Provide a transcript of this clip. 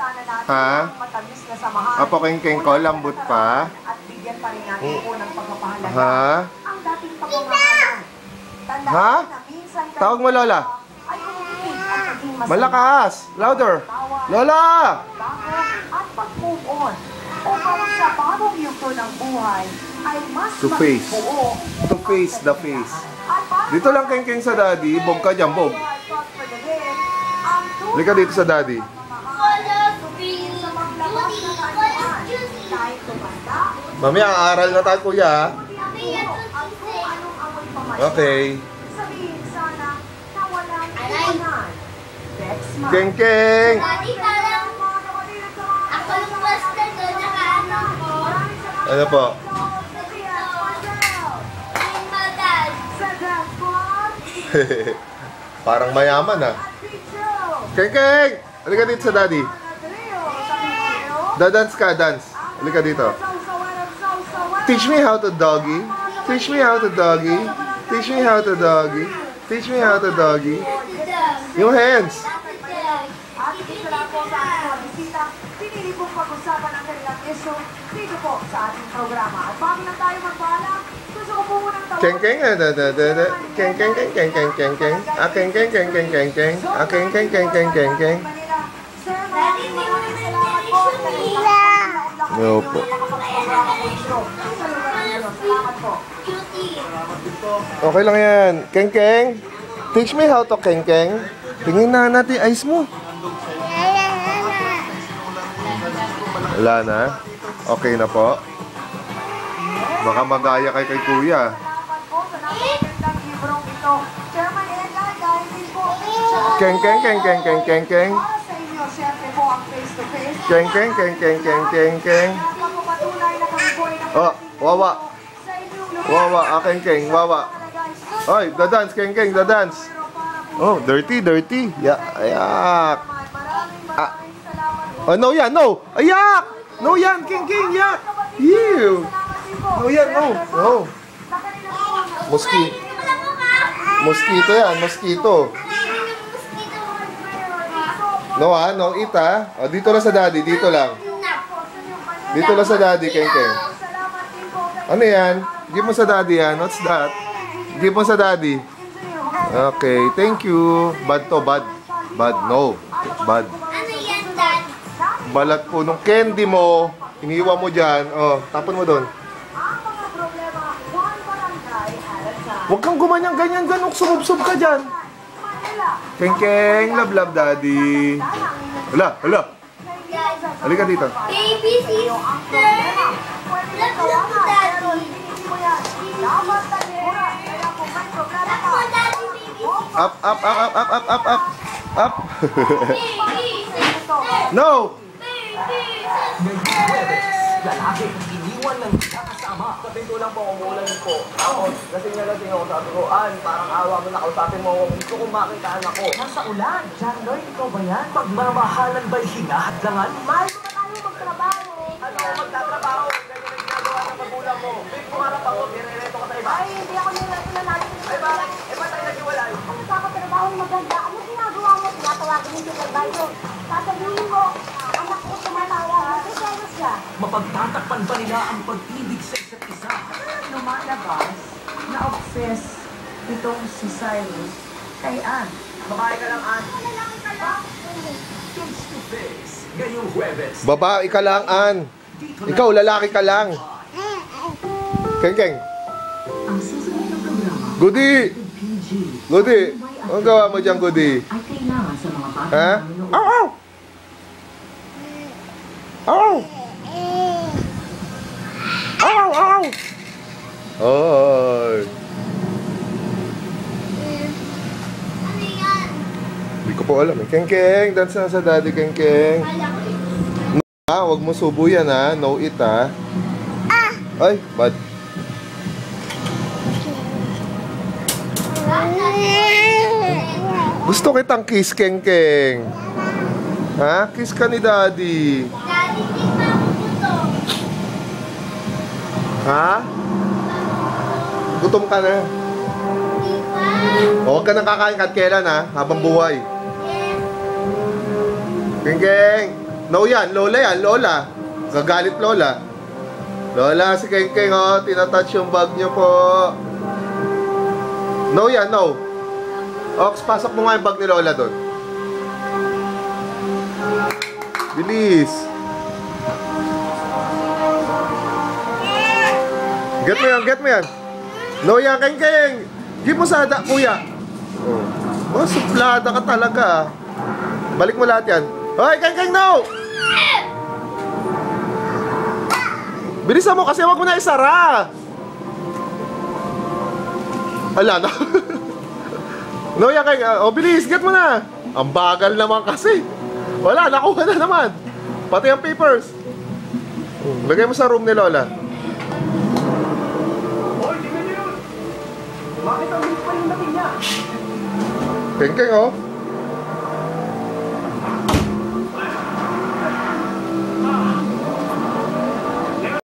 sana natin Ha? ang matamis na samahan. Apo kengkeng ko, lambot pa. At bigyan pa rin natin po ng pagpapahalaga. Ha? Ang dating pagmamahalan. Tandaan Ha? na minsan kayo Tawag mo, Lola. ay umiibig at naging masaya. Malakas! Louder! Lola! Bago at pag-move on. Upang sa bagong yugto ng buhay ay mas To face. buo. To face the face. At para Dito lang kengkeng sa daddy. Bob ka dyan, Bob. Halika dito sa daddy. Mami, ang aral na tayo, kuya. Okay. Kengkeng! Ano po? Parang mayaman ah. Kengkeng! Halika dito sa daddy. Dance ka, dance. Halika dito. Teach me how to doggy. Teach me how to doggy. Teach me how to doggy. Teach me how to doggy. Yung hands. At isa lang po sa ating mga bisita, pinili pong pag-usapan ang kanilang issue dito po sa ating programa. At bago na tayo magpaalam, gusto ko po munang tawag. Kengkeng, kengkeng, kengkeng, kengkeng. Ah, kengkeng, kengkeng, kengkeng. Ah, kengkeng, kengkeng, kengkeng. Sir, maraming salamat po. No po. Salamat po. Okay lang yan. Kengkeng, teach me how to kengkeng. Tingin na natin eyes mo. Wala na. Okay na po. Baka magaya kay kuya. Salamat po sa napakagandang librong ito. Chairman Edgar, dahil din po Kengkeng, kengkeng, kengkeng, keng. para sa inyo, syempre po ang face-to-face. Kengkeng, kengkeng, kengkeng, keng. Papatunay na kami po ay Oh, wawa. sa inyong lugar. Wawa, kengkeng, wawa. Oy, the dance, kengkeng, the dance. Oh, dirty, dirty. Ayak. Maraming salamat po. Oh, no yan, no. Ayak! No yan, kengkeng, yak. Ew. No yan, no. No. Mosquito. Mosquito yan, mosquito. No ah, no eat ah. Oh, dito lang sa daddy, dito lang. Dito lang sa daddy, kengkeng. Ano yan? Give mo sa daddy yan. What's that? Give mo sa daddy. Okay, thank you. Bad to, bad. Bad, no. Bad. Balat po nung candy mo. Iniwan mo dyan. Oh, tapon mo doon. Huwag kang gumanyang ganyan dyan. Sumubsob ka dyan. Kengkeng, love, love, daddy. Hala, hala. Halika dito. Baby sister. Love love to daddy. Ako daddy baby sister. Up, up, up, up, up, up, up, up. Up. Baby sister. No. Baby sister. Lalaki, iniwan ng kasama. Sabihin ko lang po, umulan po. Ako, lasing ako sa turuan. Parang awa mo na kausapin mo ako. Gusto kong makitaan ako. Nasa ulan. John Lloyd, ikaw ba yan? Pagmamahalan ba'y hinahadlangan? Mahal mo na tayo magtrabaho. Ano ako magtatrabaho? Ganyan ang ginagawa ng magulang mo. Big pumarap ako, nirereto ka sa iba. Ay, hindi ako nilalato na natin. Ay bakit? Eh ba't tayo naghiwalay? Ano sa katrabaho maganda? Ano ginagawa mo? Tinatawagin yung supervisor. Sasabihin mo, anak ko tumatawa. Magsasalos ka. Mapagtatakpan ba nila ang pag-ibig sa isa't isa? Lumalabas na obsess itong si Cyrus kay Ann. Babae ka lang, Ann. Lalaki ka lang. Face to face. Ngayong Huwebes. Babae ka lang, An. Ikaw, lalaki ka lang. Kengkeng. Ang susunod na programa Goody. PG Goody. Anong gawa mo dyan, Goody? ay kailangan sa mga bata Ha? na nanonood. Ow, ow. Ow. Ow, ow. Oy. Ano yan? Hindi ko po alam. Kengkeng, dance na sa daddy, Kengkeng. Kala ko Huwag mo subo yan ha. No eat ha. Ay, bad. Gusto kitang kiss, Kengkeng. Ha? Kiss ka ni daddy. daddy, di pa ako gusto. Ha? Gutom ka na. Di pa. Huwag ka nang kakain kahit kailan ha. Habang buhay. Yes. Kengkeng. No yan, Lola yan, Lola. Gagalit Lola. Lola, si Keng Keng, oh, tinatouch yung bag niyo po. No yan, no. Ox, pasok mo nga yung bag ni Lola doon. Bilis. Get mo yan, get mo yan. No yan, Keng Keng. Give mo sa kuya. Oh, suplada ka talaga. Balik mo lahat yan. Hoy, Keng Keng, no! Bilisan mo kasi wag mo na isara. Ala na. No, yan Keng. Oh, bilis, get mo na. Ang bagal naman kasi. Wala, nakuha na naman. Pati ang papers. Lagay mo sa room ni Lola. Hoy, tingnan niyo yun! Bakit ang bilis pa yung dating niya? Keng Keng, oh.